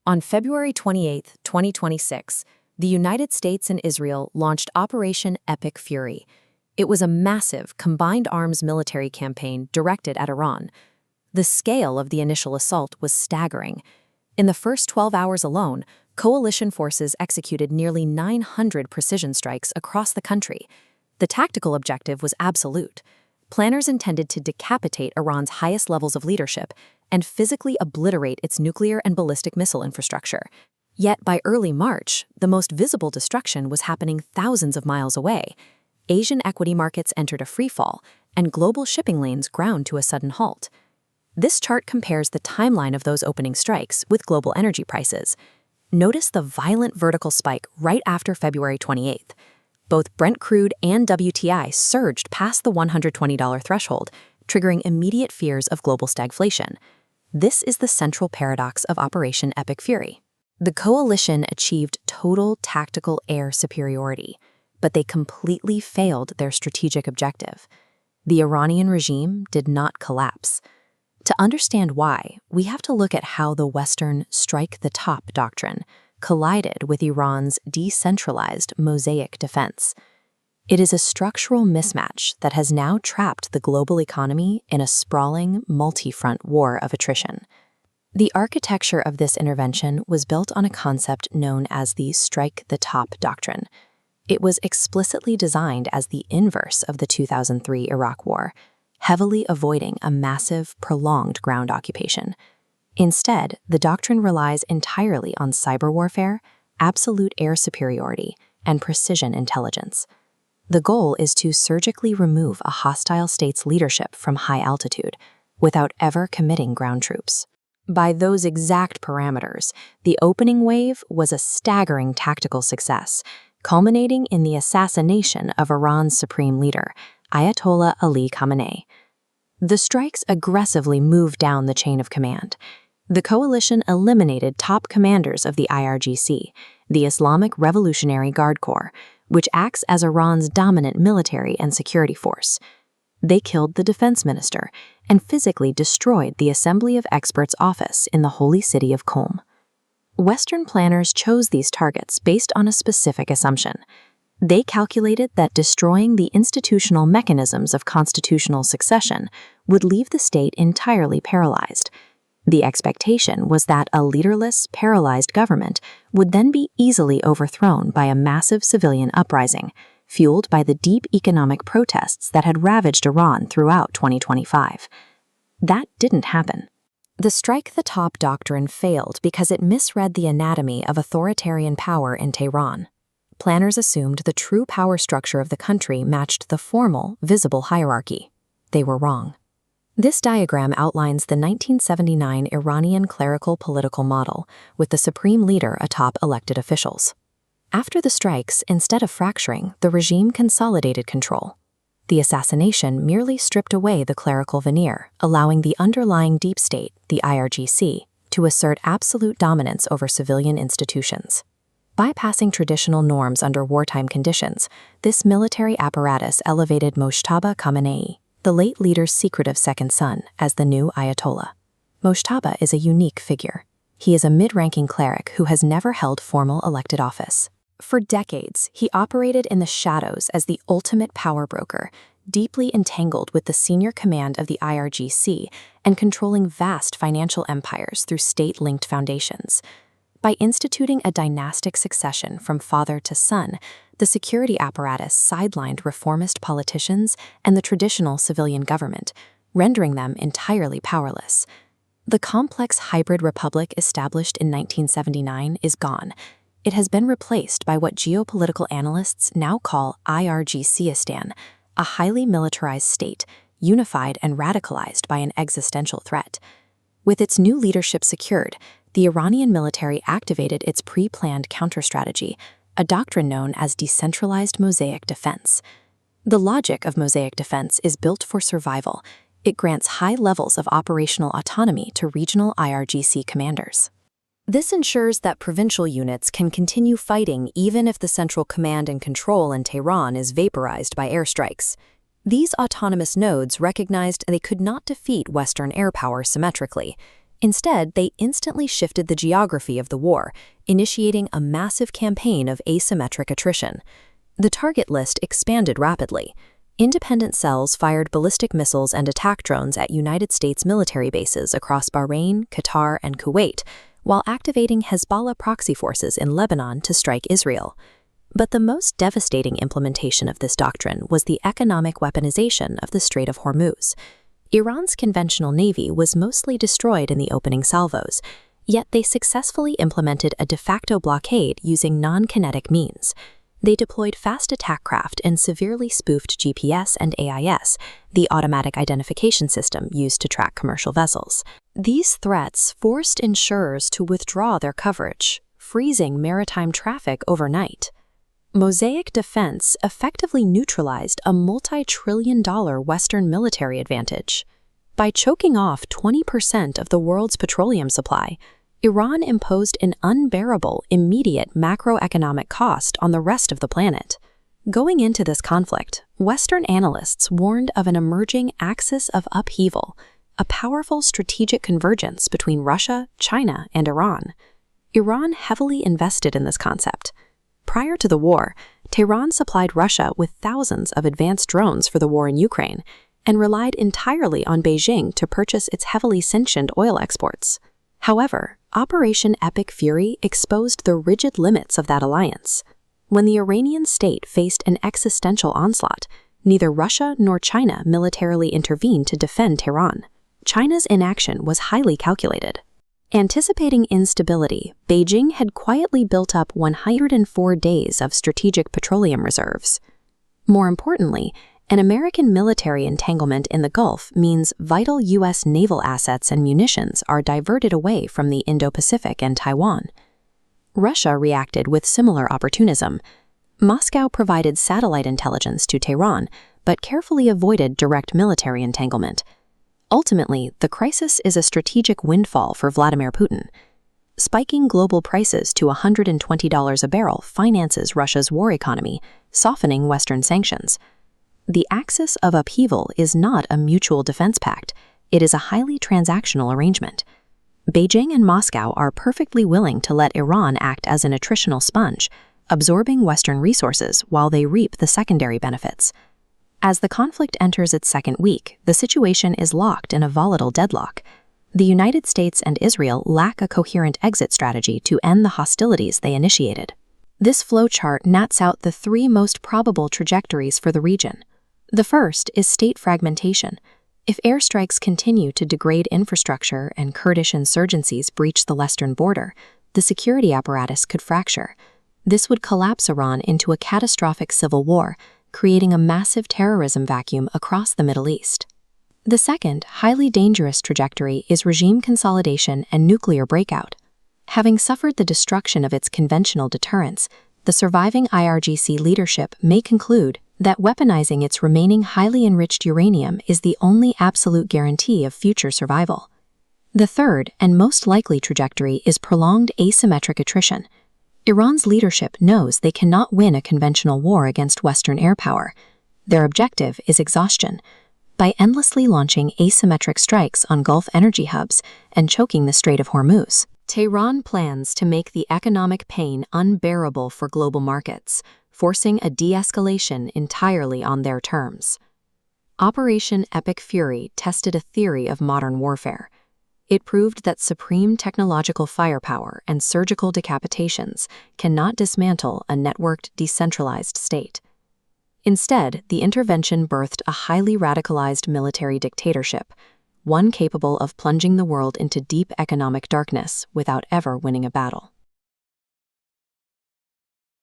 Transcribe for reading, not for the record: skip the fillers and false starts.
On February 28th, 2026, the United States and Israel launched Operation Epic Fury. It was a massive, combined arms military campaign directed at Iran. The scale of the initial assault was staggering. In the first 12 hours alone, coalition forces executed nearly 900 precision strikes across the country. The tactical objective was absolute. Planners intended to decapitate Iran's highest levels of leadership and physically obliterate its nuclear and ballistic missile infrastructure. Yet by early March, the most visible destruction was happening thousands of miles away. Asian equity markets entered a freefall, and global shipping lanes ground to a sudden halt. This chart compares the timeline of those opening strikes with global energy prices. Notice the violent vertical spike right after February 28th. Both Brent crude and WTI surged past the $120 threshold, triggering immediate fears of global stagflation. This is the central paradox of Operation Epic Fury. The coalition achieved total tactical air superiority, but they completely failed their strategic objective. The Iranian regime did not collapse. To understand why, we have to look at how the Western strike-the-top doctrine collided with Iran's decentralized Mosaic Defense. It is a structural mismatch that has now trapped the global economy in a sprawling, multi-front war of attrition. The architecture of this intervention was built on a concept known as the strike-the-top doctrine. It was explicitly designed as the inverse of the 2003 Iraq War, heavily avoiding a massive, prolonged ground occupation. Instead, the doctrine relies entirely on cyber warfare, absolute air superiority, and precision intelligence. The goal is to surgically remove a hostile state's leadership from high altitude without ever committing ground troops. By those exact parameters, the opening wave was a staggering tactical success, culminating in the assassination of Iran's Supreme Leader, Ayatollah Ali Khamenei. The strikes aggressively moved down the chain of command. The coalition eliminated top commanders of the IRGC, the Islamic Revolutionary Guard Corps, which acts as Iran's dominant military and security force. They killed the defense minister and physically destroyed the Assembly of Experts office in the holy city of Qom. Western planners chose these targets based on a specific assumption. They calculated that destroying the institutional mechanisms of constitutional succession would leave the state entirely paralyzed. The expectation was that a leaderless, paralyzed government would then be easily overthrown by a massive civilian uprising, fueled by the deep economic protests that had ravaged Iran throughout 2025. That didn't happen. The strike-the-top doctrine failed because it misread the anatomy of authoritarian power in Tehran. Planners assumed the true power structure of the country matched the formal, visible hierarchy. They were wrong. This diagram outlines the 1979 Iranian clerical political model, with the supreme leader atop elected officials. After the strikes, instead of fracturing, the regime consolidated control. The assassination merely stripped away the clerical veneer, allowing the underlying deep state, the IRGC, to assert absolute dominance over civilian institutions. Bypassing traditional norms under wartime conditions, this military apparatus elevated Mojtaba Khamenei, the late leader's secretive second son, as the new Ayatollah. Mojtaba is a unique figure. He is a mid-ranking cleric who has never held formal elected office. For decades, he operated in the shadows as the ultimate power broker, deeply entangled with the senior command of the IRGC and controlling vast financial empires through state-linked foundations. By instituting a dynastic succession from father to son, the security apparatus sidelined reformist politicians and the traditional civilian government, rendering them entirely powerless. The complex hybrid republic established in 1979 is gone. It has been replaced by what geopolitical analysts now call IRGCistan, a highly militarized state, unified and radicalized by an existential threat. With its new leadership secured, the Iranian military activated its pre-planned counter-strategy, a doctrine known as decentralized Mosaic Defense. The logic of Mosaic Defense is built for survival. It grants high levels of operational autonomy to regional IRGC commanders. This ensures that provincial units can continue fighting even if the central command and control in Tehran is vaporized by airstrikes. These autonomous nodes recognized they could not defeat Western air power symmetrically. Instead, they instantly shifted the geography of the war, initiating a massive campaign of asymmetric attrition. The target list expanded rapidly. Independent cells fired ballistic missiles and attack drones at United States military bases across Bahrain, Qatar, and Kuwait, while activating Hezbollah proxy forces in Lebanon to strike Israel. But the most devastating implementation of this doctrine was the economic weaponization of the Strait of Hormuz. Iran's conventional navy was mostly destroyed in the opening salvos, yet they successfully implemented a de facto blockade using non-kinetic means. They deployed fast attack craft and severely spoofed GPS and AIS, the automatic identification system used to track commercial vessels. These threats forced insurers to withdraw their coverage, freezing maritime traffic overnight. Mosaic Defense effectively neutralized a multi-trillion-dollar Western military advantage. By choking off 20% of the world's petroleum supply, Iran imposed an unbearable, immediate macroeconomic cost on the rest of the planet. Going into this conflict, Western analysts warned of an emerging axis of upheaval, a powerful strategic convergence between Russia, China, and Iran. Iran heavily invested in this concept. Prior to the war, Tehran supplied Russia with thousands of advanced drones for the war in Ukraine and relied entirely on Beijing to purchase its heavily sanctioned oil exports. However, Operation Epic Fury exposed the rigid limits of that alliance. When the Iranian state faced an existential onslaught, neither Russia nor China militarily intervened to defend Tehran. China's inaction was highly calculated. Anticipating instability, Beijing had quietly built up 104 days of strategic petroleum reserves. More importantly, an American military entanglement in the Gulf means vital U.S. naval assets and munitions are diverted away from the Indo-Pacific and Taiwan. Russia reacted with similar opportunism. Moscow provided satellite intelligence to Tehran, but carefully avoided direct military entanglement. Ultimately, the crisis is a strategic windfall for Vladimir Putin. Spiking global prices to $120 a barrel finances Russia's war economy, softening Western sanctions. The axis of upheaval is not a mutual defense pact. It is a highly transactional arrangement. Beijing and Moscow are perfectly willing to let Iran act as an attritional sponge, absorbing Western resources while they reap the secondary benefits. As the conflict enters its second week, the situation is locked in a volatile deadlock. The United States and Israel lack a coherent exit strategy to end the hostilities they initiated. This flowchart nets out the three most probable trajectories for the region. The first is state fragmentation. If airstrikes continue to degrade infrastructure and Kurdish insurgencies breach the western border, the security apparatus could fracture. This would collapse Iran into a catastrophic civil war, creating a massive terrorism vacuum across the Middle East. The second, highly dangerous trajectory is regime consolidation and nuclear breakout. Having suffered the destruction of its conventional deterrents, the surviving IRGC leadership may conclude that weaponizing its remaining highly enriched uranium is the only absolute guarantee of future survival. The third and most likely trajectory is prolonged asymmetric attrition. Iran's leadership knows they cannot win a conventional war against Western air power. Their objective is exhaustion. By endlessly launching asymmetric strikes on Gulf energy hubs and choking the Strait of Hormuz, Tehran plans to make the economic pain unbearable for global markets, forcing a de-escalation entirely on their terms. Operation Epic Fury tested a theory of modern warfare. It proved that supreme technological firepower and surgical decapitations cannot dismantle a networked, decentralized state. Instead, the intervention birthed a highly radicalized military dictatorship, one capable of plunging the world into deep economic darkness without ever winning a battle.